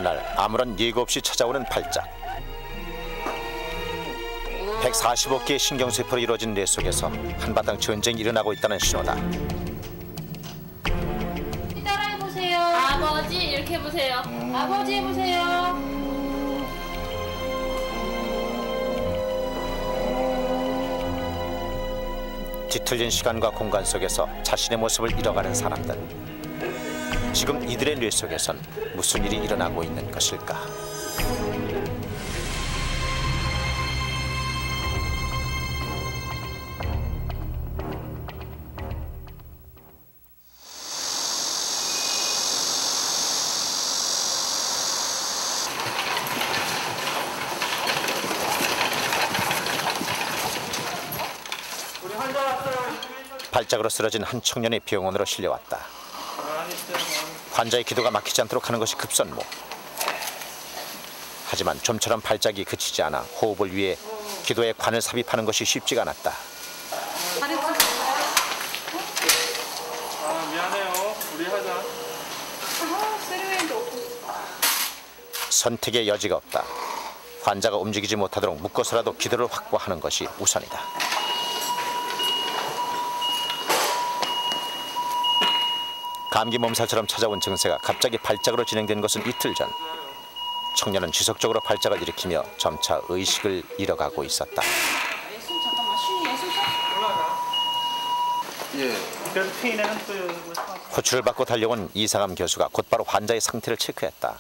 그날 아무런 예고 없이 찾아오는 발작. 145개의 신경세포로 이루어진 뇌 속에서 한바탕 전쟁이 일어나고 있다는 신호다. 따라해보세요. 아버지 이렇게 해보세요. 아버지 해보세요. 뒤틀린 시간과 공간 속에서 자신의 모습을 잃어가는 사람들. 지금 이들의 뇌 속에선 무슨 일이 일어나고 있는 것일까? 발작으로 쓰러진 한 청년이 병원으로 실려왔다. 환자의 기도가 막히지 않도록 하는 것이 급선무. 하지만 좀처럼 발작이 그치지 않아 호흡을 위해 기도에 관을 삽입하는 것이 쉽지가 않았다. 미안해요. 우리 하자. 선택의 여지가 없다. 환자가 움직이지 못하도록 묶어서라도 기도를 확보하는 것이 우선이다. 감기 몸살처럼 찾아온 증세가 갑자기 발작으로 진행된 것은 이틀 전. 청년은 지속적으로 발작을 일으키며 점차 의식을 잃어가고 있었다. 숨 잠깐만 쉬게. 숨 쉬어. 예. 그래서 피인에는 또 호출을 받고 달려온 이상암 교수가 곧바로 환자의 상태를 체크했다.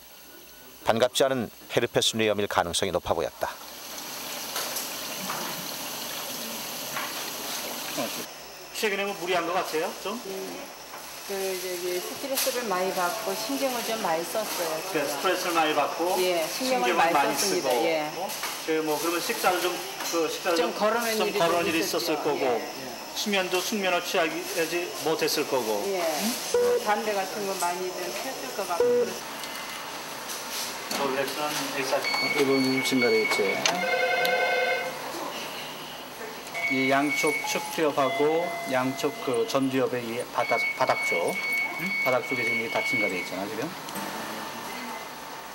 반갑지 않은 헤르페스 뇌염일 가능성이 높아 보였다. 최근에 뭐 무리한 것 같아요, 좀? 스트레스를 많이 받고 신경을 좀 많이 썼어요. 그러니까 스트레스를 많이 받고 예, 신경을 많이 썼습니다. 쓰고, 예. 그러면 식사를 좀 거르는 일이 있었을 거고, 예. 숙면을 취하지 못했을 거고. 예. 담배 같은 거 많이 좀 폈을 것 같고. 놀렉스는 이번 증가되겠지. 이 양쪽 측두엽하고 양쪽 그 전두엽의 이 바닥 쪽에 지금 다 증가되어 있잖아 지금.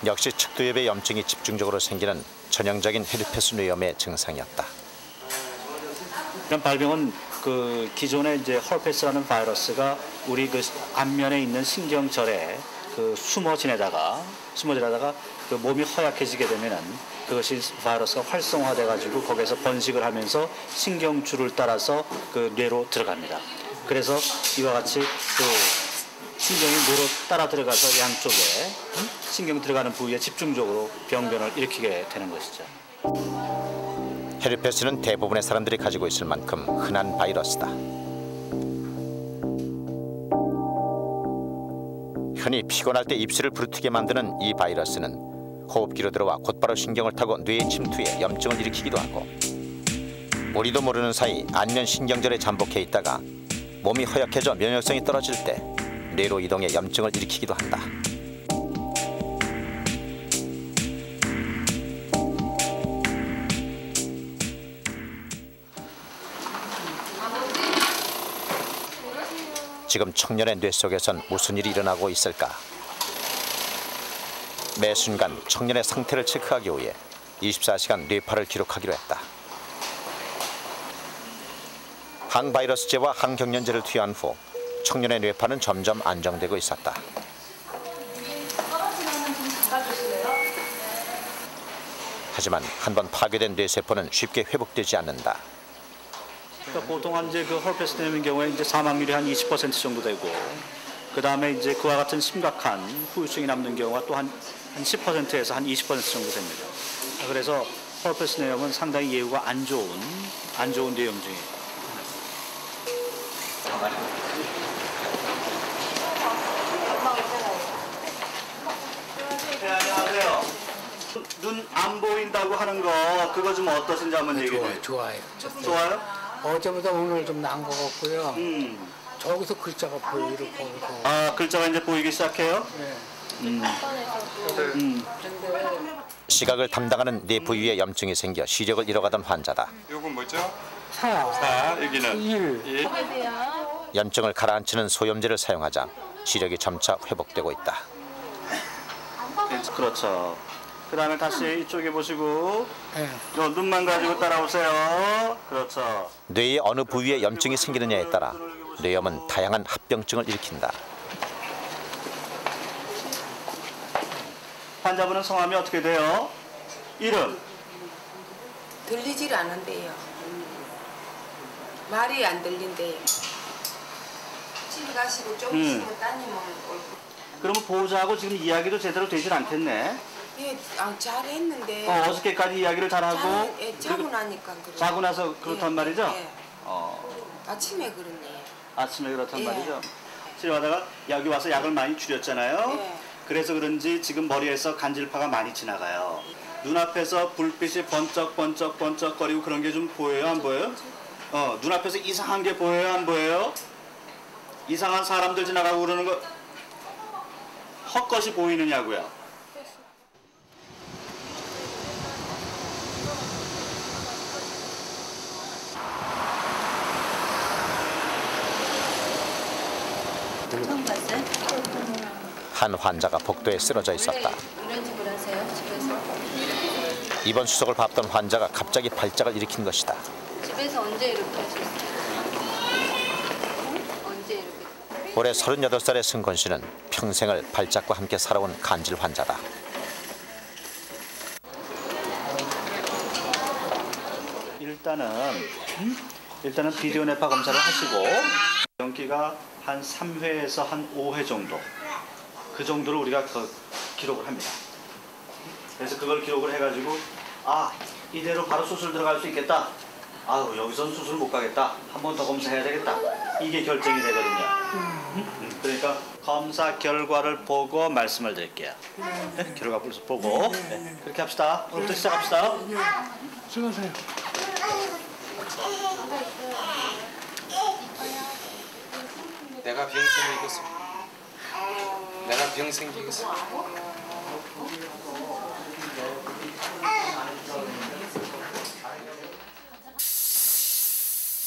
역시 측두엽의 염증이 집중적으로 생기는 전형적인 헤르페스 뇌염의 증상이었다. 이런 발병은 그 기존의 이제 허페스라는 바이러스가 우리 그 안면에 있는 신경절에 그 숨어 지내다가 그 몸이 허약해지게 되면은 그것이 바이러스가 활성화돼 가지고 거기에서 번식을 하면서 신경줄을 따라서 그 뇌로 들어갑니다. 그래서 이와 같이 그 신경이 뇌로 따라 들어가서 양쪽에 신경 들어가는 부위에 집중적으로 병변을 일으키게 되는 것이죠. 헤르페스는 대부분의 사람들이 가지고 있을 만큼 흔한 바이러스다. 흔히 피곤할 때 입술을 부르트게 만드는 이 바이러스는 호흡기로 들어와 곧바로 신경을 타고 뇌에 침투해 염증을 일으키기도 하고, 우리도 모르는 사이 안면 신경절에 잠복해 있다가 몸이 허약해져 면역성이 떨어질 때 뇌로 이동해 염증을 일으키기도 한다. 지금 청년의 뇌 속에선 무슨 일이 일어나고 있을까? 매 순간 청년의 상태를 체크하기 위해 24시간 뇌파를 기록하기로 했다. 항바이러스제와 항경련제를 투여한 후 청년의 뇌파는 점점 안정되고 있었다. 하지만 한번 파괴된 뇌세포는 쉽게 회복되지 않는다. 그러니까 보통 이제 그 허페스 뇌염의 경우에 이제 사망률이 한 20% 정도 되고, 그 다음에 이제 그와 같은 심각한 후유증이 남는 경우가 또 한 10%에서 한 20% 정도 됩니다. 그래서 허페스 뇌염은 상당히 예후가 안 좋은 뇌염증이에요. 네, 안녕하세요. 눈 안 보인다고 하는 거 그거 좀 어떠신지 한번 얘기해 주세요. 좋아요. 좋아요? 어제보다 오늘 좀 나은 것 같고요. 저기서 글자가 보여 이렇게. 아, 글자가 이제 보이기 시작해요? 네. 시각을 담당하는 뇌 부위에 염증이 생겨 시력을 잃어가던 환자다. 요건 뭐죠? 4, 여기는 1. 염증을 가라앉히는 소염제를 사용하자 시력이 점차 회복되고 있다. 그렇죠. 그 다음에 다시 이쪽에 보시고 예. 눈만 가지고 따라오세요. 그렇죠. 뇌의 어느 부위에 염증이 생기느냐에 따라 뇌염은 다양한 합병증을 일으킨다. 환자분은 성함이 어떻게 돼요? 이름? 들리질 않은데요. 말이 안 들린대요. 집에 가시고 좀 있으면 따님은 올고. 그러면 보호자하고 지금 이야기도 제대로 되질 않겠네. 예, 잘했는데. 어저께까지 이야기를 잘하고 자고 나니까 그래. 자고 나서 그렇단 말이죠? 예. 어, 아침에 그러네. 아침에 그렇단 예. 말이죠? 치료하다가 여기 와서 약을 많이 줄였잖아요. 예. 그래서 그런지 지금 머리에서 간질파가 많이 지나가요. 눈앞에서 불빛이 번쩍번쩍거리고 그런 게 좀 보여요? 안 보여요? 눈앞에서 이상한 게 보여요? 안 보여요? 이상한 사람들 지나가고 그러는 거 헛것이 보이느냐고요? 처음 봤어요? 한 환자가 복도에 쓰러져 있었다. 이런 집을 하세요? 집에서? 입원 수속을 밟던 환자가 갑자기 발작을 일으킨 것이다. 집에서 언제 이렇게 하셨어요? 언제 이렇게? 올해 38살의 승건 씨는 평생을 발작과 함께 살아온 간질 환자다. 일단은 비디오 뇌파 검사를 하시고 연기가 한 3회에서 한 5회 정도 그 정도를 우리가 기록을 합니다. 그래서 그걸 기록을 해가지고 이대로 바로 수술 들어갈 수 있겠다. 여기선 수술 못 가겠다. 한 번 더 검사해야 되겠다. 이게 결정이 되거든요. 그러니까 검사 결과를 보고 말씀을 드릴게요. 네? 결과 보고 네. 그렇게 합시다. 오늘부터 시작합시다. 수고하세요. 내가 병 생기겠어. 내가 병 생기겠어.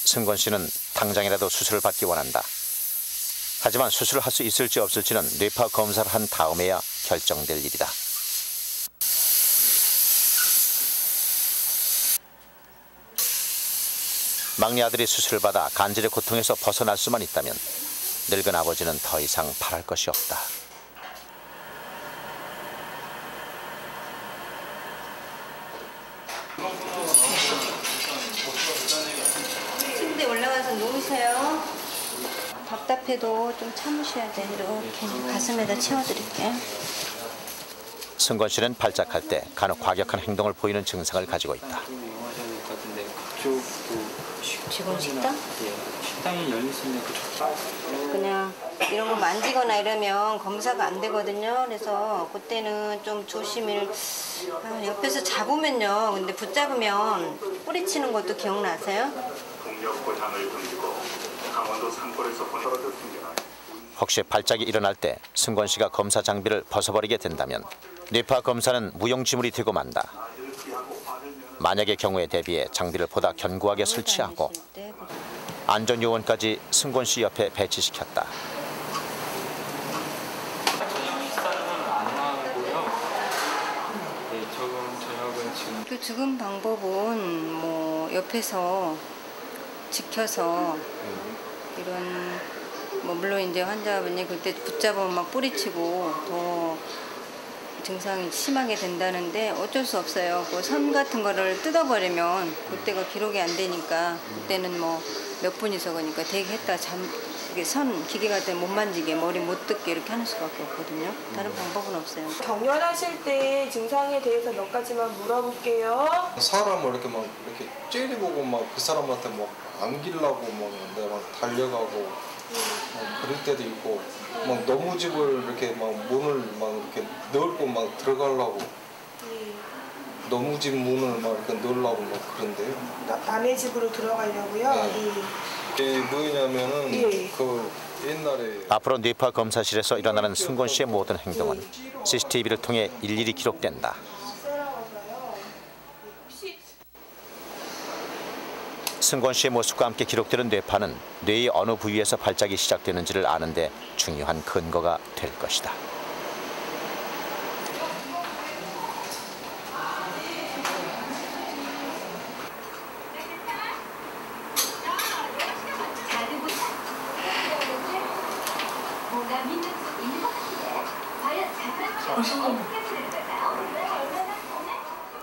승건 씨는 당장이라도 수술을 받기 원한다. 하지만 수술을 할 수 있을지 없을지는 뇌파 검사를 한 다음에야 결정될 일이다. 막내 아들이 수술을 받아 간질의 고통에서 벗어날 수만 있다면 늙은 아버지는 더 이상 바랄 것이 없다. 침대 올라가서 누우세요. 답답해도 좀 참으셔야 돼. 이렇게 가슴에다 채워드릴게요. 승건 씨는 발작할 때 간혹 과격한 행동을 보이는 증상을 가지고 있다. 지금 식당? 식당이 열렸으면 그냥 이런 거 만지거나 이러면 검사가 안 되거든요. 그래서 그때는 좀 조심을. 옆에서 잡으면요. 근데 붙잡으면 뿌리치는 것도 기억나세요? 혹시 발작이 일어날 때 승건 씨가 검사 장비를 벗어버리게 된다면 뇌파 검사는 무용지물이 되고 만다. 만약의 경우에 대비해 장비를 보다 견고하게 설치하고 안전요원까지 승건 씨 옆에 배치시켰다. 그 죽은 방법은 뭐 옆에서 지켜서 이런 물론 이제 환자분이 그때 붙잡으면 막 뿌리치고 더 증상이 심하게 된다는데 어쩔 수 없어요. 그 선 같은 거를 뜯어버리면 그때가 기록이 안 되니까 그때는 뭐 몇 분이서 그러니까 대기했다 이게 선 기계 같은 못 만지게 머리 못 뜯게 이렇게 하는 수밖에 없거든요. 다른 방법은 없어요. 경련하실 때 증상에 대해서 몇 가지만 물어볼게요. 사람을 이렇게 막 이렇게 째려보고 막 그 사람한테 막 안기려고 막 내가 막 달려가고 그럴 때도 있고 막 너무 집을 이렇게 막 문을 막 이렇게 넓고 막 들어가려고 너무 집 문을 막 이렇게 넣으려고 막 그런데요. 남의 집으로 들어가려고요? 네. 이게 뭐냐면은 그 옛날에 앞으로 뇌파 검사실에서 일어나는 승건 씨의 모든 행동은 CCTV를 통해 일일이 기록된다. 승건 씨의 모습과 함께 기록되는 뇌파는 뇌의 어느 부위에서 발작이 시작되는지를 아는 데 중요한 근거가 될 것이다.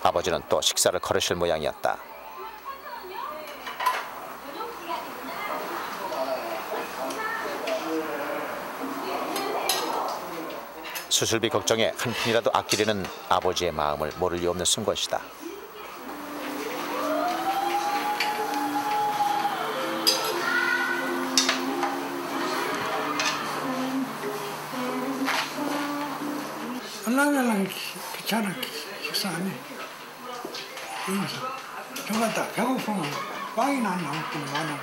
아버지는 또 식사를 거르실 모양이었다. 수술비 걱정에 한 푼이라도 아끼려는 아버지의 마음을 모를 리 없는 승권 씨다. 얼랑얼랑 귀찮아 식사 안 해. 이러면서 저거 다 배고프면 빵이나 안 나오면 많아.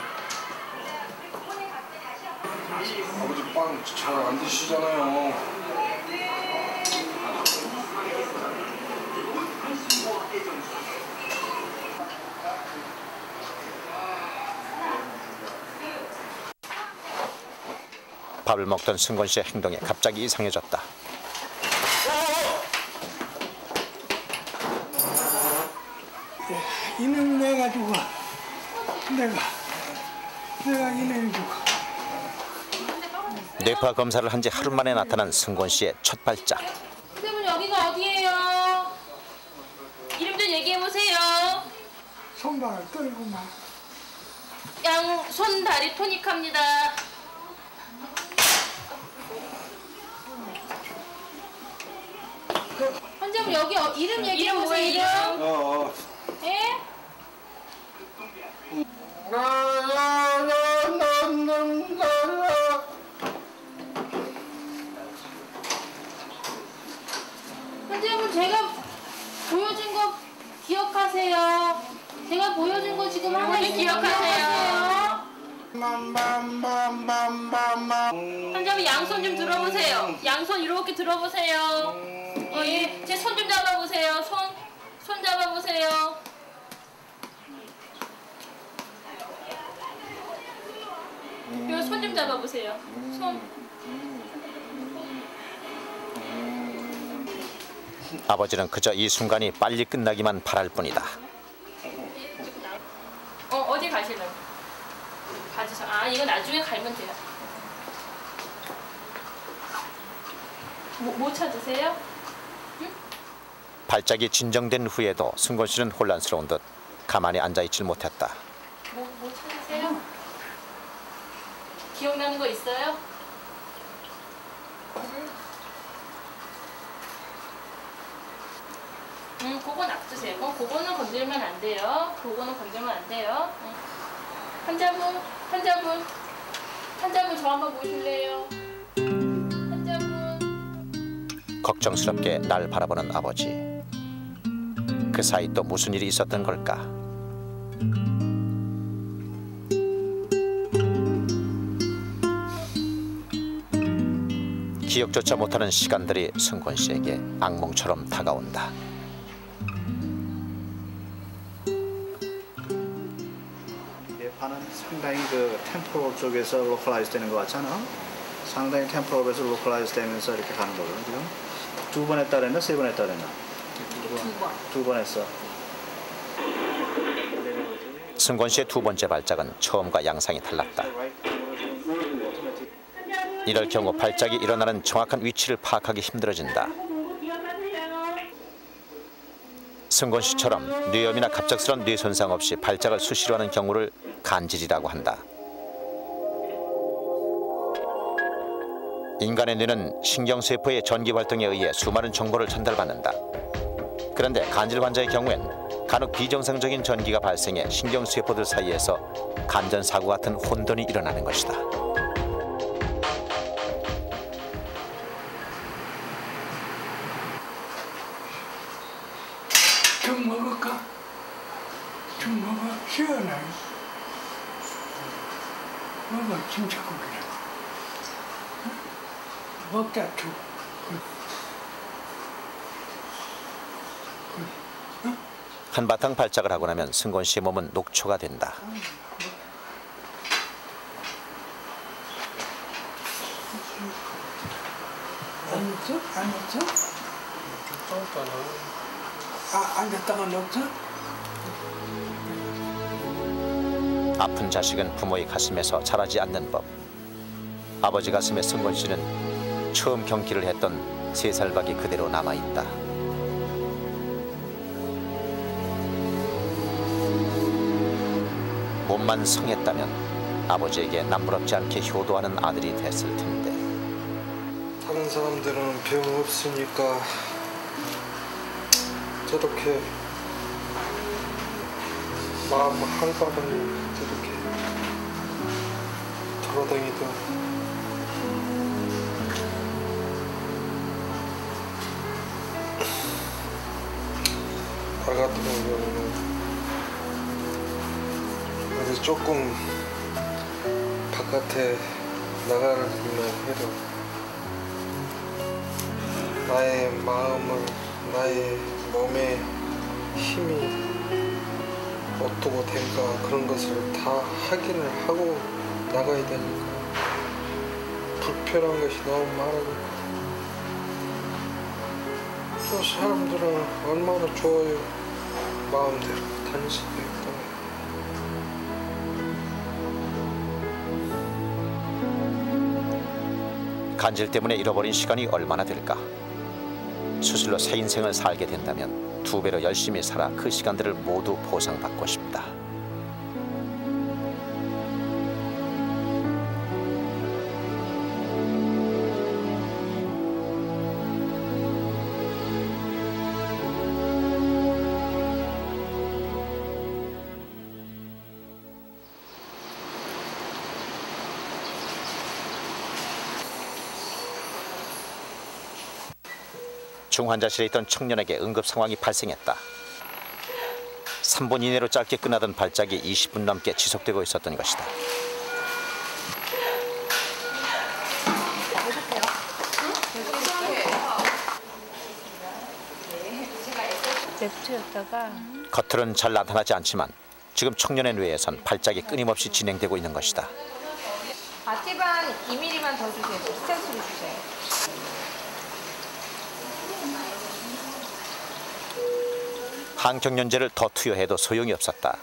아버지 빵 잘 안 드시잖아요. 밥을 먹던 승권 씨의 행동이 갑자기 이상해졌다. 이놈 내가 주고 내가 이놈 주고. 뇌파 검사를 한 지 하루 만에 나타난 승권 씨의 첫 발작. 선생님 여기가 어디예요? 이름 좀 얘기해 보세요. 손발을 떨고 막. 양손 다리 토닉합니다. 환자분 여기 이름 얘기해 보세요. 이름. 예? 환자분 제가 보여준 거 기억하세요. 제가 보여준 거 지금 하나씩 기억하세요. 환자분 양손 좀 들어보세요. 양손 이렇게 들어보세요. 예, 제 손 좀 잡아보세요. 손 잡아보세요. 이거 손 좀 잡아보세요. 손. 아버지는 그저 이 순간이 빨리 끝나기만 바랄 뿐이다. 어디 가실래요? 가지셔. 아, 이거 나중에 갈면 돼요. 뭐 찾으세요? 응? 발작이 진정된 후에도 승권 씨는 혼란스러운 듯 가만히 앉아있질 못했다. 뭐 찾으세요? 기억나는 거 있어요? 그거 놔두세요. 그거는 건들면 안 돼요. 그거는 건들면 안 돼요. 환자분 저 한번 보실래요? 환자분. 걱정스럽게 날 바라보는 아버지. 그 사이 또 무슨 일이 있었던 걸까? 기억조차 못하는 시간들이 승권 씨에게 악몽처럼 다가온다. 뇌파는 상당히 그 템포럴 쪽에서 로컬라이즈 되는 것 같잖아. 상당히 템포럴에서 로컬라이즈 되면서 이렇게 가는 거거든. 지금 2번 했다 그랬나? 3번 했다 그랬나? 2번 했어. 승권 씨의 두 번째 발작은 처음과 양상이 달랐다. 이럴 경우 발작이 일어나는 정확한 위치를 파악하기 힘들어진다. 승권 씨처럼 뇌염이나 갑작스런 뇌 손상 없이 발작을 수시로 하는 경우를 간질이라고 한다. 인간의 뇌는 신경세포의 전기 활동에 의해 수많은 정보를 전달받는다. 그런데 간질 환자의 경우엔 간혹 비정상적인 전기가 발생해 신경세포들 사이에서 감전사고 같은 혼돈이 일어나는 것이다. 좀 먹을까? 좀 먹어. 시원해. 먹어, 김치국이라. 먹자, 죽. 한바탕 발작을 하고 나면 승권 씨의 몸은 녹초가 된다. 안 먹죠? 안 먹죠? 앉았다가 먹죠? 아픈 자식은 부모의 가슴에서 자라지 않는 법. 아버지 가슴에 승권 씨는 처음 경기를 했던 3살박이 그대로 남아있다. 몸만 성했다면 아버지에게 남부럽지 않게 효도하는 아들이 됐을 텐데. 다른 사람들은 병 없으니까 저렇게 마음 한가득 저렇게 돌아다니던 나 같은 경우는 어디 조금 바깥에 나가기만 해도 나의 마음을, 나의 몸의 힘이 어떻고 된가 그런 것을 다 확인을 하고 나가야 되니까 불편한 것이 너무 많으니까. 또 사람들은 얼마나 좋아요. 마음대로 다닐 수도 있고. 간질 때문에 잃어버린 시간이 얼마나 될까? 수술로 새 인생을 살게 된다면 2배로 열심히 살아 그 시간들을 모두 보상받고 싶다. 중환자실에 있던 청년에게 응급 상황이 발생했다. 3분 이내로 짧게 끝나던 발작이 20분 넘게 지속되고 있었던 것이다. 겉으로는 잘 나타나지 않지만 지금 청년의 뇌에선 발작이 끊임없이 진행되고 있는 것이다. 아티반 2mm만 더 주세요. 스탠스로 주세요. 항경련제를 더 투여해도 소용이 없었다.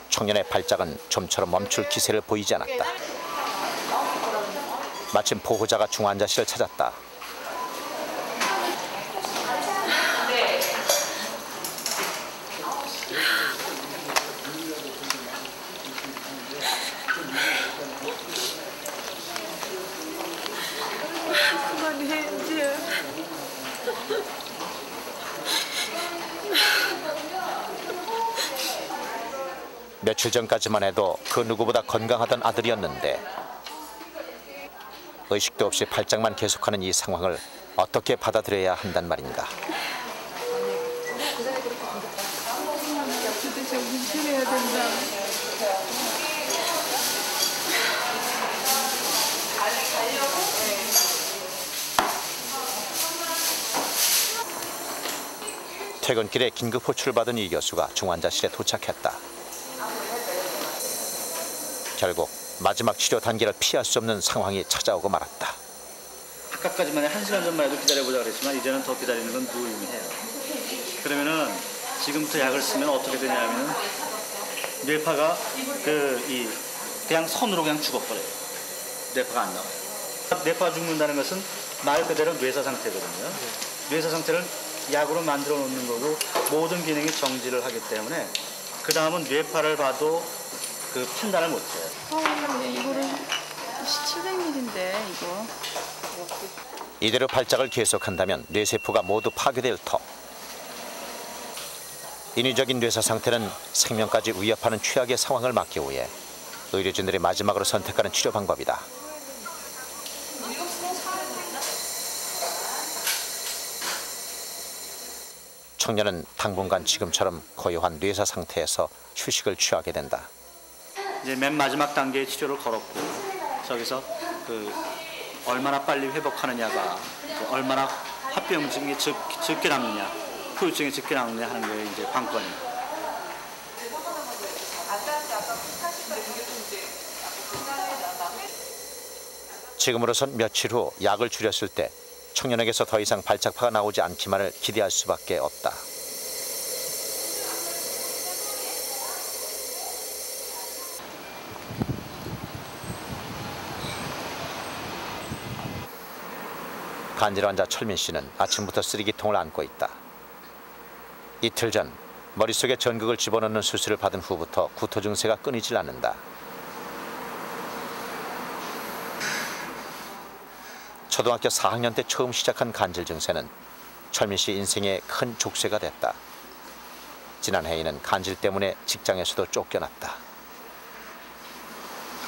청년의 발작은 좀처럼 멈출 기세를 보이지 않았다. 마침 보호자가 중환자실을 찾았다. 며칠 전까지만 해도 그 누구보다 건강하던 아들이었는데 의식도 없이 발작만 계속하는 이 상황을 어떻게 받아들여야 한단 말인가. 정신차려야 된다. 퇴근길에 긴급 호출을 받은 이 교수가 중환자실에 도착했다. 결국 마지막 치료 단계를 피할 수 없는 상황이 찾아오고 말았다. 아까까지만 1시간 전만 해도 기다려보자 그랬지만 이제는 더 기다리는 건 무의미해요. 그러면은 지금부터 약을 쓰면 어떻게 되냐면 뇌파가 그냥 선으로 그냥 죽어버려요. 뇌파가 안 나와요. 뇌파가 죽는다는 것은 말 그대로 뇌사 상태거든요. 뇌사 상태를 약으로 만들어 놓는 거고 모든 기능이 정지를 하기 때문에 그 다음은 뇌파를 봐도 그 판단을 못해요. 이거를 700ml인데 이거. 이대로 발작을 계속한다면 뇌세포가 모두 파괴될 터. 인위적인 뇌사 상태는 생명까지 위협하는 최악의 상황을 막기 위해 의료진들이 마지막으로 선택하는 치료 방법이다. 청년은 당분간 지금처럼 고요한 뇌사 상태에서 휴식을 취하게 된다. 이제 맨 마지막 단계의 치료를 걸었고 저기서 얼마나 빨리 회복하느냐가 얼마나 합병증이 적게 남느냐, 후유증이 적게 남느냐 하는 게 이제 관건입니다. 지금으로선 며칠 후 약을 줄였을 때 청년에게서 더 이상 발작파가 나오지 않기만을 기대할 수밖에 없다. 간질 환자 철민 씨는 아침부터 쓰레기통을 안고 있다. 이틀 전 머릿속에 전극을 집어넣는 수술을 받은 후부터 구토 증세가 끊이질 않는다. 초등학교 4학년 때 처음 시작한 간질 증세는 철민 씨 인생의 큰 족쇄가 됐다. 지난해에는 간질 때문에 직장에서도 쫓겨났다.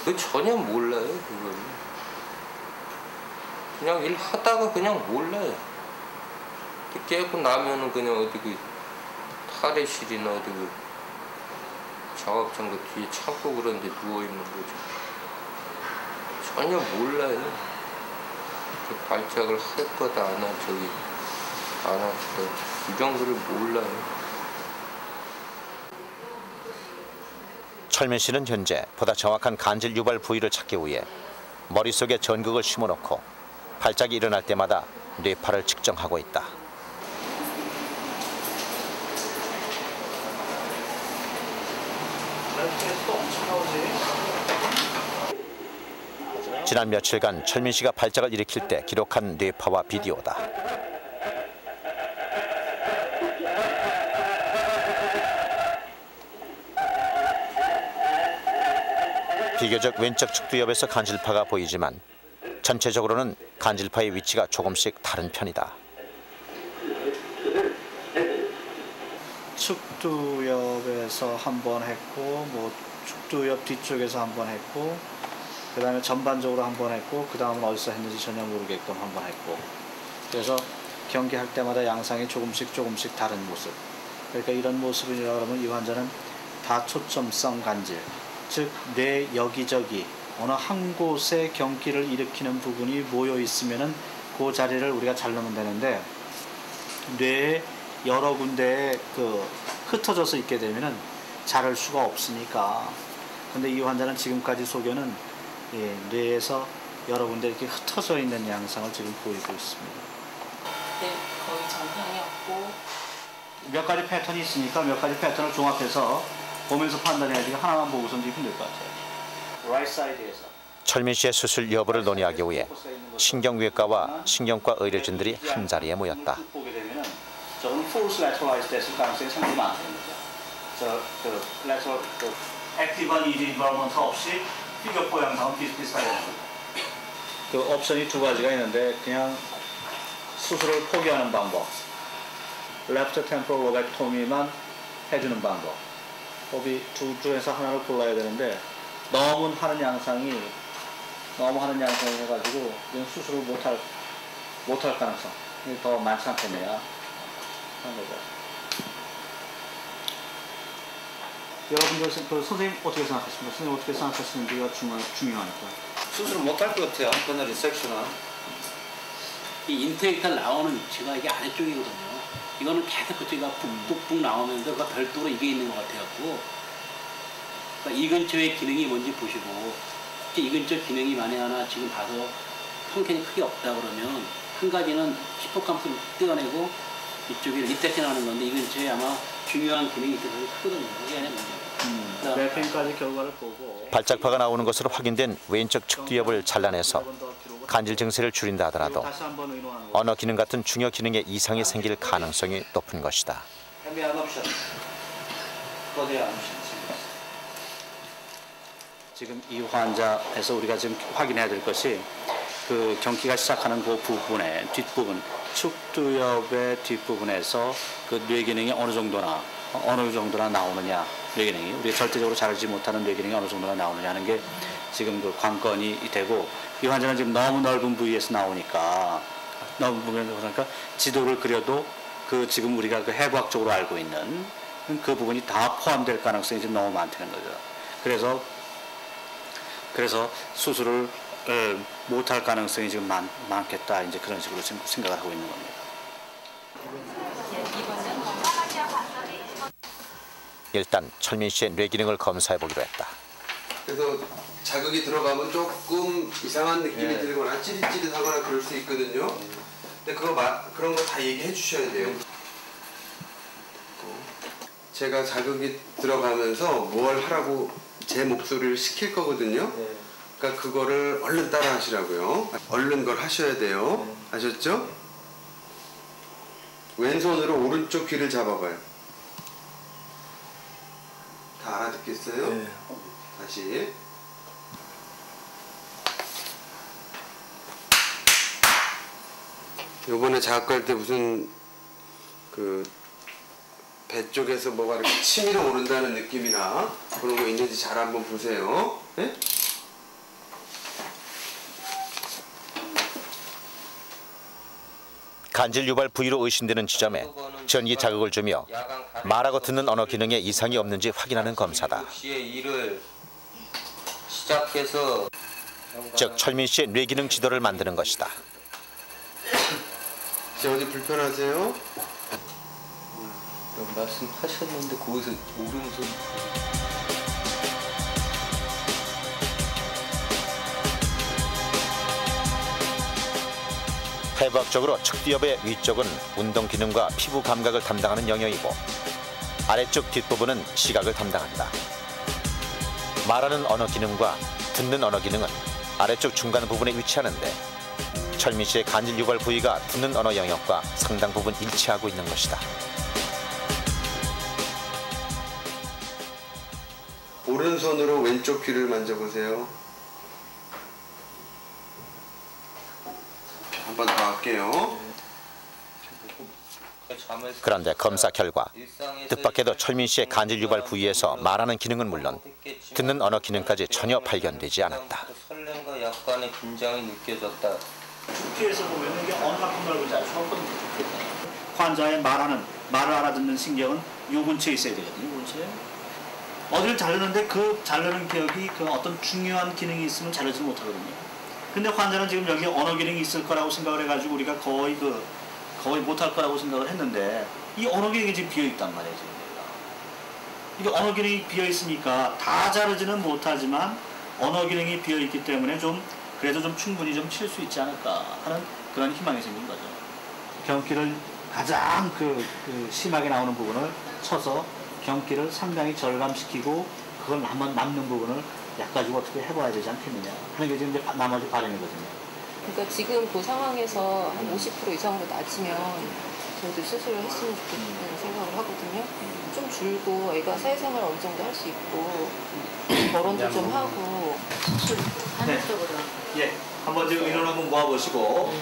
그 전혀 몰라요, 그걸. 그냥 일 하다가 그냥 몰라요. 깨고 나면은 그냥 어디 그 탈의실이나 어디 그 작업장 그 뒤에 창고 그런 데 누워있는 거죠. 전혀 몰라요. 그 발작을 할 거다 안 할 저기 안 할 거다 이 정도를 몰라요. 철민 씨는 현재 보다 정확한 간질 유발 부위를 찾기 위해 머릿속에 전극을 심어놓고 발작이 일어날 때마다 뇌파를 측정하고 있다. 지난 며칠간 철민 씨가 발작을 일으킬 때 기록한 뇌파와 비디오다. 비교적 왼쪽 측두엽에서 간질파가 보이지만 전체적으로는 간질파의 위치가 조금씩 다른 편이다. 측두엽에서 한 번 했고, 뭐 측두엽 뒤쪽에서 한 번 했고, 그 다음에 전반적으로 한 번 했고, 그 다음은 어디서 했는지 전혀 모르게끔 한 번 했고, 그래서 경기할 때마다 양상이 조금씩 다른 모습. 그러니까 이런 모습이라 그러면 이 환자는 다초점성 간질, 즉 뇌 여기저기 어느 한 곳에 경기를 일으키는 부분이 모여 있으면은 그 자리를 우리가 자르면 되는데, 뇌에 여러 군데에 흩어져서 있게 되면은 자를 수가 없으니까. 근데 이 환자는 지금까지 소견은 뇌에서 여러 군데 이렇게 흩어져 있는 양상을 지금 보이고 있습니다. 네, 거의 정상이었고. 몇 가지 패턴이 있으니까 몇 가지 패턴을 종합해서 보면서 판단해야 되니까 하나만 보고선 힘들 것 같아요. Right side에서. 철민 씨의 수술 여부를 논의하기 위해 신경외과와 신경과 의료진들이 한 자리에 모였다. 보게 되면은 저건 false lateralized 됐을 가능성이 상당히 많다는 거죠. lateral 액티브한 ED 인벌먼트 없이 피겨포 양상은 비슷비슷하게 되는 거죠. 그 옵션이 두 가지가 있는데 그냥 수술을 포기하는 방법, left temporal lobectome만 해주는 방법. 법이 둘 중에서 하나를 골라야 되는데 너무 하는 양상이 해가지고 수술을 못할 가능성이 더 많지 않겠네요 하는 거죠. 여러분들 선생님 어떻게 생각하십니까? 선생님 어떻게 생각하시는지가 중요하니까. 수술을 못할 것 같아요. 한꺼번에 리섹션은. 이 인테이크가 나오는 위치가 이게 아래쪽이거든요. 이거는 계속 그쪽이 북북북 나오면서 그 별도로 이게 있는 것 같아갖고, 그러니까 이 근처의 기능이 뭔지 보시고, 이 근처 기능이 만에 하나 지금 봐서 펑캔이 크게 없다 그러면 한 가지는 히포캄프를 떼어내고 이쪽에 리섹션하는 건데 이 근처에 아마 중요한 기능이 있어서 크거든요. 그게 아니라 문제예요. 랩핑까지 결과를 보고 발작파가 나오는 것으로 확인된 왼쪽 측두엽을 잘라내서 간질 증세를 줄인다 하더라도 언어 기능 같은 중요 기능에 이상이 생길 가능성이 높은 것이다. 지금 이 환자에서 우리가 지금 확인해야 될 것이 그 경기가 시작하는 그 부분의 뒷부분, 측두엽의 뒷부분에서 그 뇌 기능이 어느 정도나 나오느냐, 뇌 기능이 우리가 절대적으로 자르지 못하는 뇌 기능이 어느 정도나 나오느냐 하는 게 지금 그 관건이 되고, 이 환자는 지금 너무 넓은 부위에서 나오니까 지도를 그려도 그 지금 우리가 그 해부학적으로 알고 있는 그 부분이 다 포함될 가능성이 지금 너무 많다는 거죠. 그래서 수술을 못할 가능성이 지금 많겠다, 이제 그런 식으로 지금 생각을 하고 있는 겁니다. 일단 철민 씨의 뇌 기능을 검사해 보기로 했다. 그래서 자극이 들어가면 조금 이상한 느낌이 들거나 찌릿찌릿하거나 그럴 수 있거든요. 근데 그런 거 다 얘기해 주셔야 돼요. 제가 자극이 들어가면서 뭘 하라고 제 목소리를 시킬 거거든요. 그러니까 그거를 얼른 따라 하시라고요. 얼른 걸 하셔야 돼요. 아셨죠? 왼손으로 오른쪽 귀를 잡아봐요. 다 알아듣겠어요? 네. 다시. 요번에 자극할 때 무슨 그 배 쪽에서 뭐가 이렇게 치밀어 오른다는 느낌이나 그런 거 있는지 잘 한번 보세요. 네? 간질 유발 부위로 의심되는 지점에 전기 자극을 주며 말하고 듣는 언어 기능에 이상이 없는지 확인하는 검사다. 일을 시작해서 즉 철민 씨의 뇌 기능 지도를 만드는 것이다. 어디 불편하세요? 말씀하셨는데 거기서 오른손 해부학적으로 측두엽의 위쪽은 운동 기능과 피부 감각을 담당하는 영역이고 아래쪽 뒷부분은 시각을 담당한다. 말하는 언어 기능과 듣는 언어 기능은 아래쪽 중간 부분에 위치하는데 철민 씨의 간질 유발 부위가 듣는 언어 영역과 상당 부분 일치하고 있는 것이다. 오른손으로 왼쪽 귀를 만져보세요. 한 번 더 할게요. 그런데 검사 결과 뜻밖에도 철민 씨의 간질 유발 부위에서 말하는 기능은 물론 듣는 언어 기능까지 전혀 발견되지 않았다. 설렘과 약간의 긴장이 느껴졌다. 뒤에서 보면 이게 언어 분별을 잘 환자의 말을 알아듣는 신경은 요 근처에 있어야 되거든요. 요 근처에. 어디를 자르는데 그 자르는 기억이 그 어떤 중요한 기능이 있으면 자르지 못하거든요. 근데 환자는 지금 여기 언어 기능이 있을 거라고 생각을 해가지고 우리가 거의 못할 거라고 생각을 했는데 이 언어 기능이 지금 비어 있단 말이에요. 이게 언어 기능이 비어 있으니까 다 자르지는 못하지만 언어 기능이 비어 있기 때문에 그래도 좀 충분히 좀 칠 수 있지 않을까 하는 그런 희망이 생긴 거죠. 경기를 가장 심하게 나오는 부분을 쳐서 경기를 상당히 절감시키고 그걸 남는 부분을 약가지고 어떻게 해봐야 되지 않겠느냐 하는 게 지금 이제 나머지 바람이거든요. 그러니까 지금 그 상황에서 한 50% 이상으로 낮으면 저도 스스로 했으면 좋겠다는 생각을 하거든요. 좀 줄고 애가 사회생활 어느 정도 할 수 있고 결혼도 좀 하고 하늘적으로. 예, 한번 지금 의논 한번 모아보시고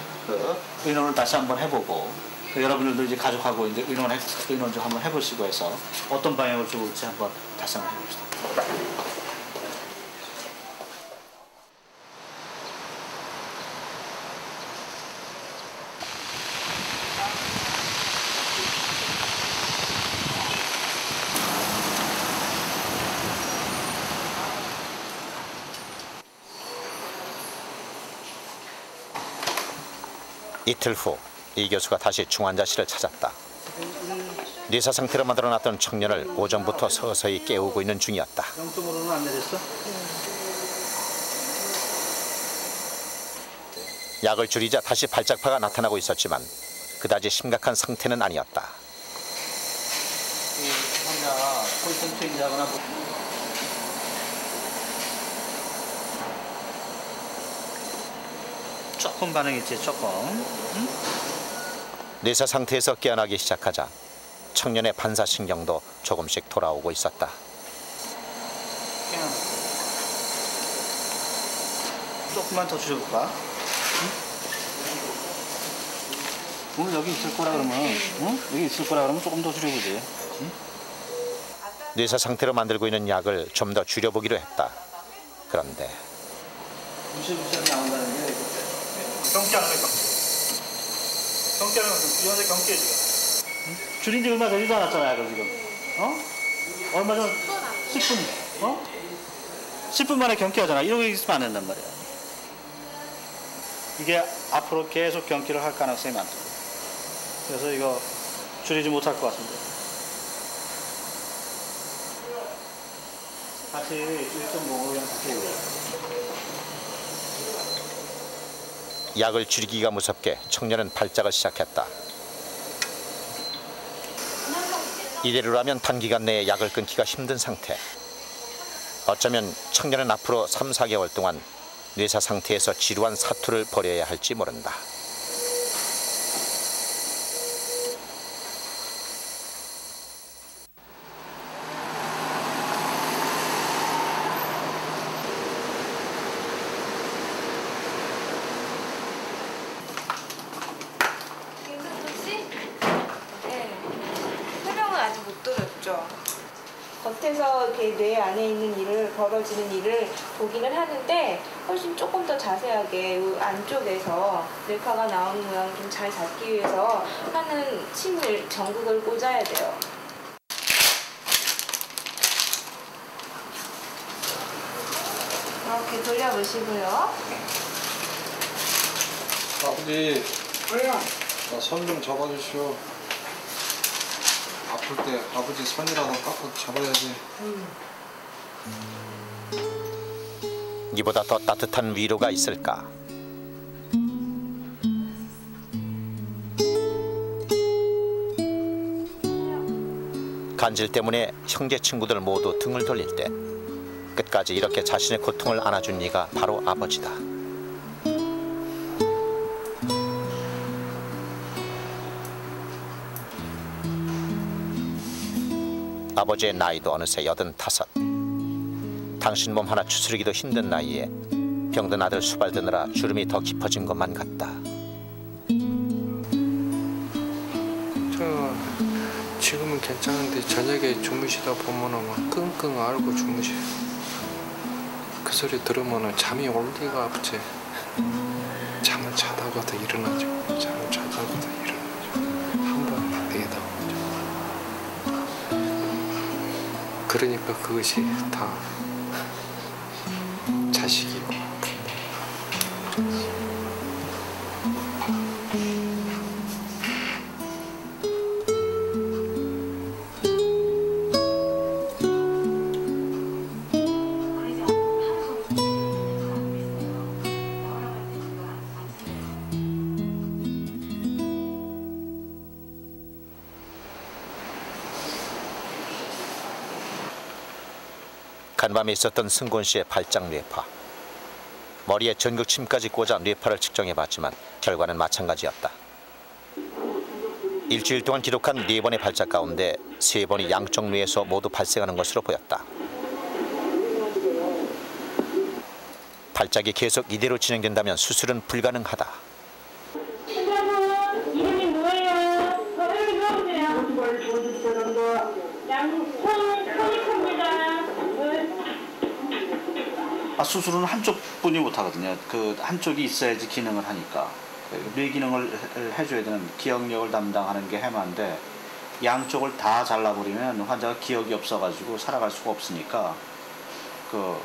의논을 다시 한번 해보고 여러분들도 이제 가족하고 이제 의논 좀 한번 해보시고 해서 어떤 방향으로 좋을지 한번 다시 한번 해봅시다. 이틀 후 이 교수가 다시 중환자실을 찾았다. 뇌사 상태로 만들어놨던 청년을 오전부터 서서히 깨우고 있는 중이었다. 0.5로는 안 내렸어? 약을 줄이자 다시 발작파가 나타나고 있었지만 그다지 심각한 상태는 아니었다. 이 환자 콜센 체인지하거나 조금 반응했지, 조금. 응? 뇌사 상태에서 깨어나기 시작하자 청년의 반사신경도 조금씩 돌아오고 있었다. 조금만 더 줄여볼까? 응? 오늘 여기 있을 거라 그러면, 응? 여기 있을 거라 그러면 조금 더 줄여보지. 응? 뇌사 상태로 만들고 있는 약을 좀 더 줄여보기로 했다. 그런데 무시무시하게 나온다는 게 경기하는 거야, 경기하는 건 이혼의 경기에 지금. 응? 줄인 지 얼마 되지도 않았잖아요, 약을 지금. 얼마 전 10분, 10분 만에 경기하잖아. 이러고 있으면 안 된단 말이야. 이게 앞으로 계속 경기를 할 가능성이 많다. 그래서 이거 줄이지 못할 것 같은데. 다시 1.5랑 다시 해보자. 약을 줄이기가 무섭게 청년은 발작을 시작했다. 이대로라면 단기간 내에 약을 끊기가 힘든 상태. 어쩌면 청년은 앞으로 3, 4개월 동안 뇌사 상태에서 지루한 사투를 벌여야 할지 모른다. 없죠. 겉에서 이렇게 뇌 안에 있는 일을 벌어지는 일을 보기는 하는데 훨씬 조금 더 자세하게 이 안쪽에서 뇌파가 나오는 모양을 좀 잘 잡기 위해서 하는 침을 전극을 꽂아야 돼요. 이렇게 돌려보시고요. 아버지, 나 손 좀 잡아주시오. 아플 때 아버지 손이라도 깎고 잡아야지. 이보다 더 따뜻한 위로가 있을까? 간질 때문에 형제 친구들 모두 등을 돌릴 때 끝까지 이렇게 자신의 고통을 안아준 이가 바로 아버지다. 아버지의 나이도 어느새 85. 당신 몸 하나 추스르기도 힘든 나이에 병든 아들 수발드느라 주름이 더 깊어진 것만 같다. 지금은 괜찮은데 저녁에 주무시다 보면은 막 끙끙 앓고 주무셔. 그 소리 들으면은 잠이 올 리가 없지. 잠을 자다가도 일어나죠. 잠을 자다가도 일어나죠. 한 번 내다보죠. 그러니까 그것이 다 자식이고 부모. 간밤에 있었던 승곤 씨의 발작 뇌파. 머리에 전극침까지 꽂아 뇌파를 측정해봤지만 결과는 마찬가지였다. 일주일 동안 기록한 4번의 발작 가운데 3번이 양쪽 뇌에서 모두 발생하는 것으로 보였다. 발작이 계속 이대로 진행된다면 수술은 불가능하다. 환자분 이름이 뭐예요? 여기 누워보세요. 손이 큽니다. 수술은 한쪽뿐이 못하거든요. 그 한쪽이 있어야지 기능을 하니까. 뇌 기능을 해줘야 되는 기억력을 담당하는 게 해마인데 양쪽을 다 잘라버리면 환자가 기억이 없어가지고 살아갈 수가 없으니까 그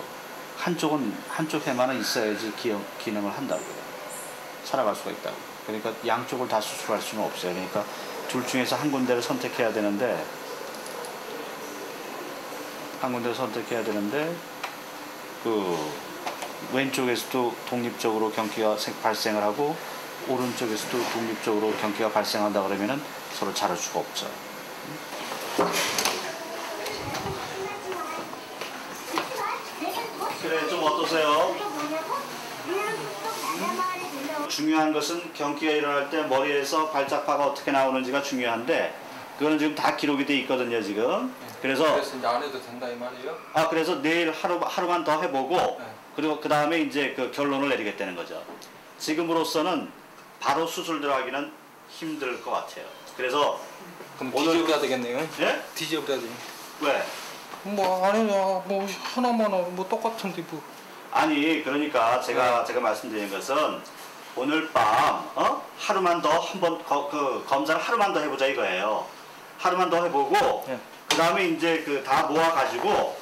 한쪽은 한쪽 해마는 있어야지 기능을 한다고 살아갈 수가 있다고. 그러니까 양쪽을 다 수술할 수는 없어요. 그러니까 둘 중에서 한 군데를 선택해야 되는데 그 왼쪽에서도 독립적으로 경기가 발생을 하고 오른쪽에서도 독립적으로 경기가 발생한다 그러면은 서로 자를 수가 없죠. 그래, 좀 어떠세요? 중요한 것은 경기가 일어날 때 머리에서 발작파가 어떻게 나오는지가 중요한데 그거는 지금 다 기록이 돼 있거든요, 지금. 그래서 이제 안 해도 된다 이 말이에요? 그래서 내일 하루만 더 해보고 그리고 그 다음에 이제 그 결론을 내리겠다는 거죠. 지금으로서는 바로 수술 들어가기는 힘들 것 같아요. 그래서 그럼 뒤져버려야 되겠네요. 예? 뒤져버려야 돼. 왜? 뭐 아니야, 뭐 하나만 뭐 똑같은데 뭐. 아니 그러니까 제가 말씀드린 것은 오늘 밤 하루만 더 한번 그 검사를 하루만 더 해보자 이거예요. 하루만 더 해보고 그 다음에 이제 그 다 모아가지고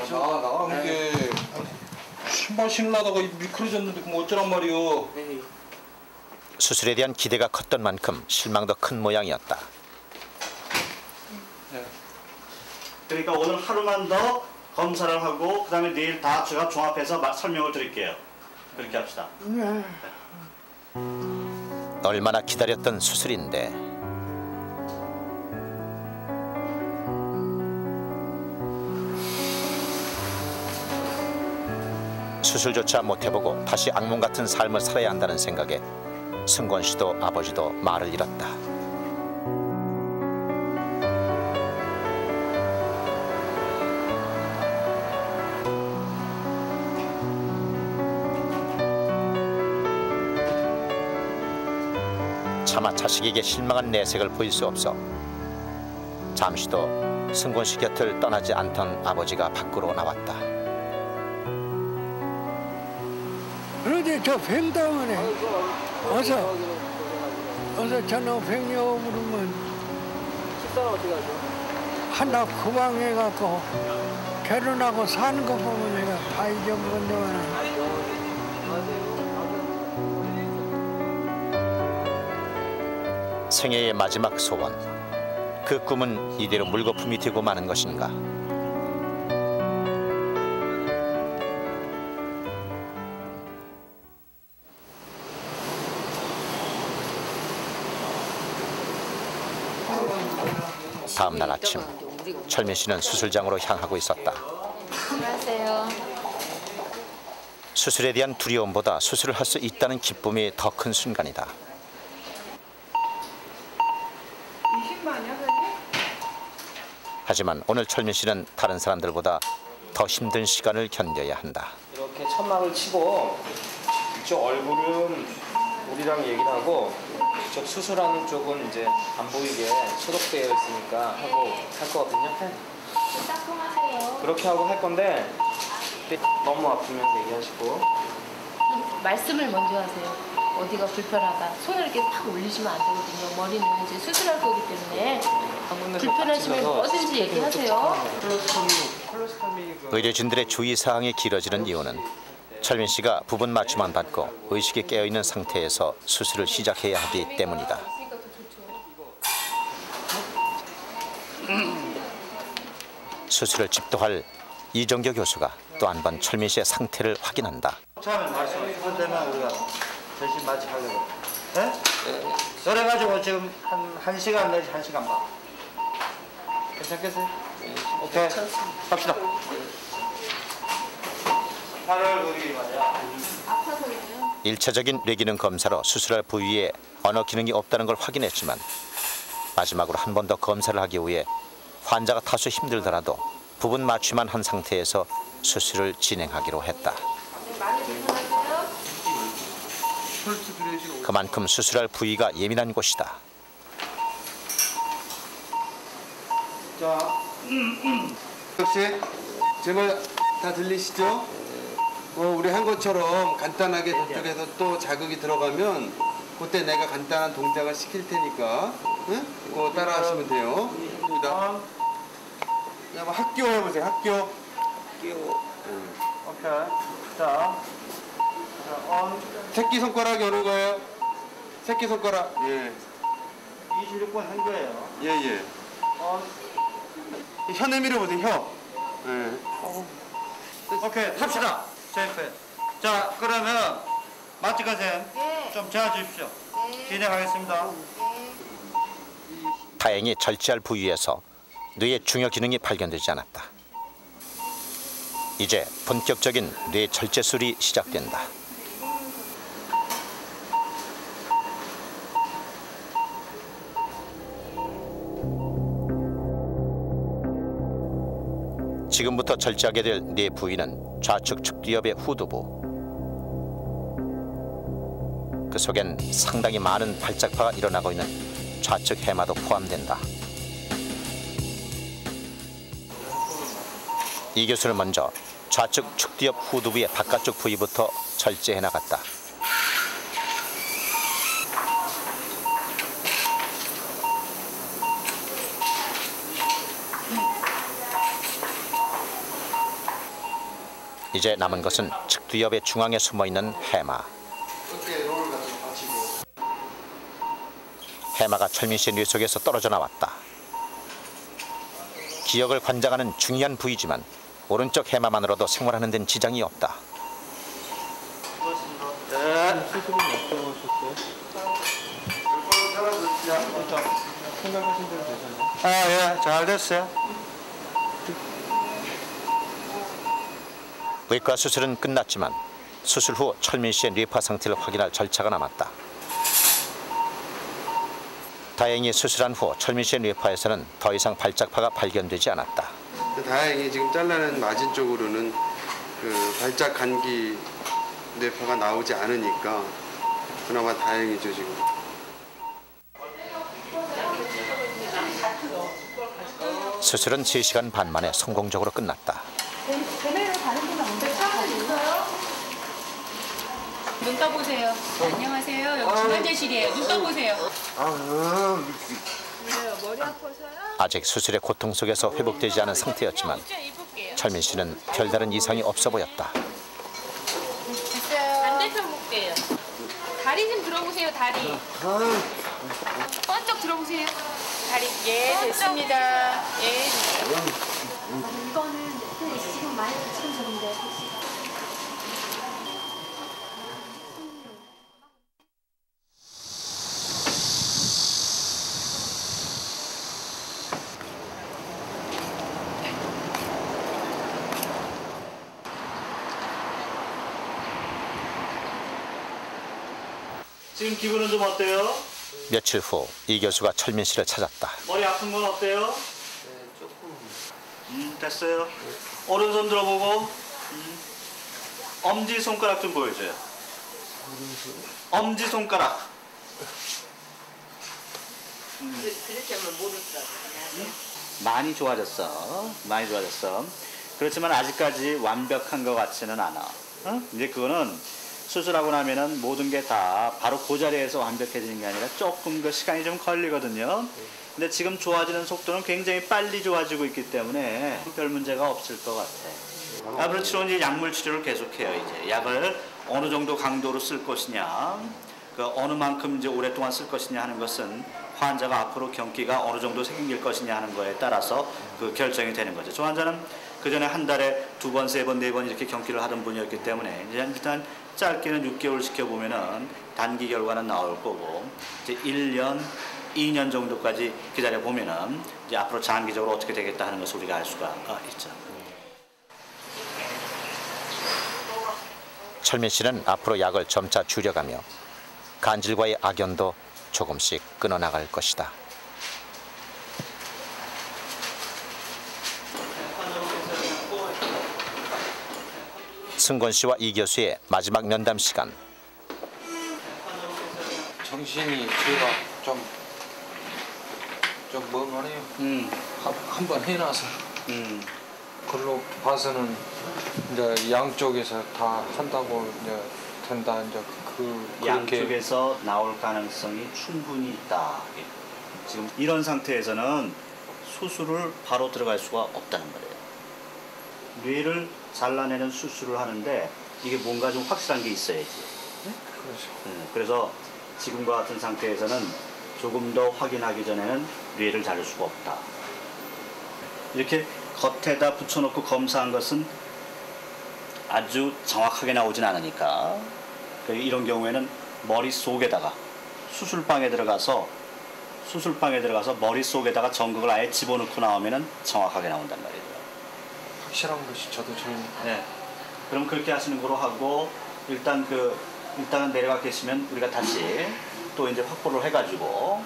나 이게 신발 신으려다가 미끄러졌는데 뭐 어쩌란 말이오. 수술에 대한 기대가 컸던 만큼 실망도 큰 모양이었다. 그러니까 오늘 하루만 더 검사를 하고 그 다음에 내일 다 제가 종합해서 설명을 드릴게요. 그렇게 합시다. 얼마나 기다렸던 수술인데 수술조차 못해보고 다시 악몽 같은 삶을 살아야 한다는 생각에 승권 씨도 아버지도 말을 잃었다. 차마 자식에게 실망한 내색을 보일 수 없어 잠시도 승곤 씨 곁을 떠나지 않던 아버지가 밖으로 나왔다. 그런데 저 팽당하네. 어서 저놈 팽여 부르면 식사는 어떻게 하죠? 하나 구방해갖고 결혼하고 사는 거 보면 내가 다 잊어버린다만. 생애의 마지막 소원. 그 꿈은 이대로 물거품이 되고 마는 것인가. 다음 날 아침, 철민 씨는 수술장으로 향하고 있었다. 안녕하세요. 수술에 대한 두려움보다 수술을 할 수 있다는 기쁨이 더 큰 순간이다. 하지만 오늘 철민 씨는 다른 사람들보다 더 힘든 시간을 견뎌야 한다. 이렇게 천막을 치고 이쪽 얼굴은 우리랑 얘기를 하고 이쪽 수술하는 쪽은 이제 안 보이게 소독되어 있으니까 하고 할 거거든요. 따끔하세요. 그렇게 하고 할 건데 너무 아프면 얘기하시고. 말씀을 먼저 하세요. 어디가 불편하다. 손을 이렇게 탁 올리시면 안 되거든요. 머리는 이제 수술할 거기 때문에 불편하시면 뭐든지 얘기하세요. 의료진들의 주의사항이 길어지는 이유는 철민 씨가 부분 마취만 받고 의식이 깨어있는 상태에서 수술을 시작해야 하기 때문이다. 수술을 집도할 이정교 교수가 또 한 번 철민 씨의 상태를 확인한다. 처음에 말씀하신 대로 우리가 대신 마취하려고. 네? 그래가지고 지금 한 시간 내지 1시간 반. 괜찮겠어요? 오케이. 갑시다. 팔을 그리기 말이야. 1차적인 뇌기능 검사로 수술할 부위에 언어 기능이 없다는 걸 확인했지만 마지막으로 한 번 더 검사를 하기 위해 환자가 다소 힘들더라도 부분 마취만 한 상태에서 수술을 진행하기로 했다. 그만큼 수술할 부위가 예민한 곳이다. 자, 혹시 제 말 다 들리시죠? 우리 한 것처럼 간단하게 저쪽에서 또 자극이 들어가면 그때 내가 간단한 동작을 시킬 테니까 응? 그거 따라 하시면 돼요. 입니다. 자, 학교 해보세요. 학교. 오케이. 자, 새끼손가락이 어느 거예요? 새끼손가락. 예. 26번 한 거예요. 예, 예. 혀 내밀어 보세요. 혀. 예. 오케이. 합시다. 세이프. 자, 그러면 마취과생 좀 재워주십시오. 진행하겠습니다. 다행히 절제할 부위에서 뇌의 중요 기능이 발견되지 않았다. 이제 본격적인 뇌 절제술이 시작된다. 지금부터 절제하게 될 뇌 부위는 좌측 측두엽의 후두부. 그 속엔 상당히 많은 발작파가 일어나고 있는 좌측 해마도 포함된다. 이 교수는 먼저 좌측 측두엽 후두부의 바깥쪽 부위부터 절제해 나갔다. 이제 남은 것은 측두엽의 중앙에 숨어있는 해마. 해마가 철민 씨의 뇌 속에서 떨어져 나왔다. 기억을 관장하는 중요한 부위지만 오른쪽 해마만으로도 생활하는 데는 지장이 없다. 예, 잘 됐어요. 외과 수술은 끝났지만 수술 후 철민 씨의 뇌파 상태를 확인할 절차가 남았다. 다행히 수술한 후 철민 씨의 뇌파에서는 더 이상 발작파가 발견되지 않았다. 다행히 지금 잘라낸 마진 쪽으로는 그 발작 간기 뇌파가 나오지 않으니까 그나마 다행이죠 지금. 수술은 3시간 반 만에 성공적으로 끝났다. 배내로 가는 분은 언제 차가 있어요? 눈 떠보세요. 안녕하세요. 여기 중환자실이에요. 눈 떠보세요. 머리 아파서요? 아직 수술의 고통 속에서 회복되지 않은 상태였지만 철민 씨는 별다른 이상이 없어 보였다. 반대편 볼게요. 다리 좀 들어보세요. 다리. 번쩍 들어보세요. 다리. 예, 됐습니다. 예. 이거는 지금 많이 지금 저런데. 지금 기분은 좀 어때요? 며칠 후 이 교수가 철민 씨를 찾았다. 머리 아픈 건 어때요? 네, 조금. 됐어요. 오른손 들어보고. 엄지 손가락 좀 보여줘요. 엄지 손가락. 그렇게 하면 모를 줄 알았어. 많이 좋아졌어. 많이 좋아졌어. 그렇지만 아직까지 완벽한 것 같지는 않아. 이제 그거는 수술하고 나면은 모든 게 다 바로 그 자리에서 완벽해지는 게 아니라 조금 그 시간이 좀 걸리거든요. 근데 지금 좋아지는 속도는 굉장히 빨리 좋아지고 있기 때문에 별 문제가 없을 것 같아. 앞으로 치료는 이제 약물 치료를 계속해요. 이제 약을 어느 정도 강도로 쓸 것이냐, 그 어느 만큼 이제 오랫동안 쓸 것이냐 하는 것은 환자가 앞으로 경기가 어느 정도 생길 것이냐 하는 거에 따라서 그 결정이 되는 거죠. 저 환자는 그 전에 한 달에 2번, 3번, 4번 이렇게 경기를 하던 분이었기 때문에 이제 일단 짧게는 6개월 지켜보면은 단기 결과는 나올 거고 이제 1년, 2년 정도까지 기다려 보면은 이제 앞으로 장기적으로 어떻게 되겠다 하는 것을 우리가 알 수가 있죠. 철민 씨는 앞으로 약을 점차 줄여가며 간질과의 악연도 조금씩 끊어나갈 것이다. 승건 씨와 이 교수의 마지막 면담 시간. 정신이 제가 좀 멍하네요. 한번 해놔서 그걸로 봐서는 이제 양쪽에서 다 한다고 이제 된다. 이제 그렇게 양쪽에서 나올 가능성이 충분히 있다. 지금 이런 상태에서는 수술을 바로 들어갈 수가 없다는 거예요. 뇌를 잘라내는 수술을 하는데 이게 뭔가 좀 확실한 게 있어야지. 그렇죠. 그래서 지금과 같은 상태에서는 조금 더 확인하기 전에는 뇌를 자를 수가 없다. 이렇게 겉에다 붙여놓고 검사한 것은 아주 정확하게 나오진 않으니까 이런 경우에는 머릿속에다가 수술방에 들어가서 머릿속에다가 전극을 아예 집어넣고 나오면은 정확하게 나온단 말이에요. 확실한 것이 저도 좀. 네. 그럼 그렇게 하시는 거로 하고 일단은 내려가 계시면 우리가 다시 또 이제 확보를 해가지고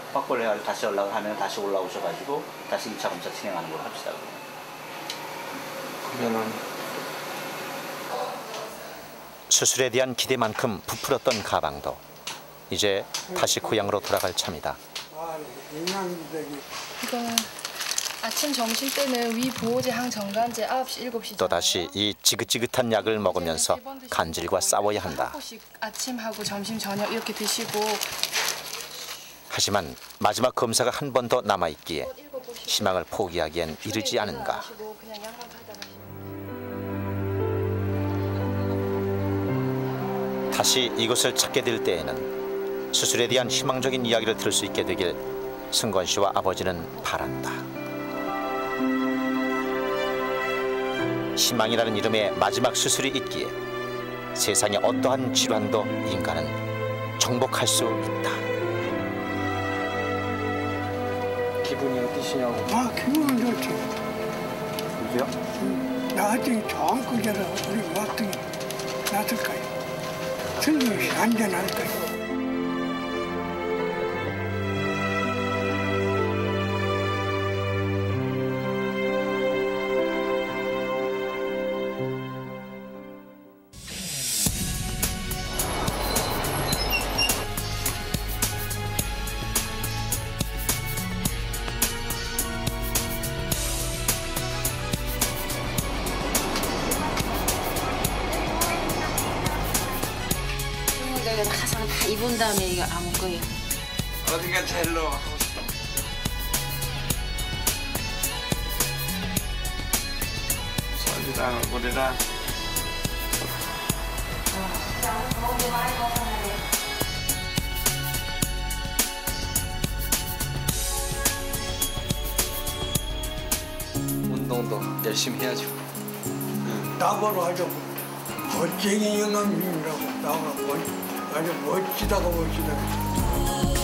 다시 연락을 하면 다시 올라오셔가지고 다시 2차 검사 진행하는 걸로 합시다. 그러면은 수술에 대한 기대만큼 부풀었던 가방도 이제 다시 고향으로 돌아갈 참이다. 이거는 아침 점심 때는 위 보호제 항정관제 9시 7시 또다시 이 지긋지긋한 약을 먹으면서 간질과 싸워야 한다. 아침하고 점심 저녁 이렇게 드시고. 하지만 마지막 검사가 한 번 더 남아있기에 희망을 포기하기엔 이르지 않은가. 다시 이곳을 찾게 될 때에는 수술에 대한 희망적인 이야기를 들을 수 있게 되길 승건 씨와 아버지는 바란다. 희망이라는 이름의 마지막 수술이 있기에 세상의 어떠한 질환도 인간은 정복할 수 있다. 기분이 어떠시냐고. 기분은 좋지. 그죠? 나중에 좋은 거잖아. 우리 왔더니 낫을까요? 틀림없이 안전할까요? 다 입은 다음에 이거 아무 거예요. 어디가 제일로 하고 싶어? 서주랑 얼굴이랑 운동도 열심히 해야죠. 나보러 아주 멋쟁이 영감님이라고 나보고 아주 멋지다고 멋지다고.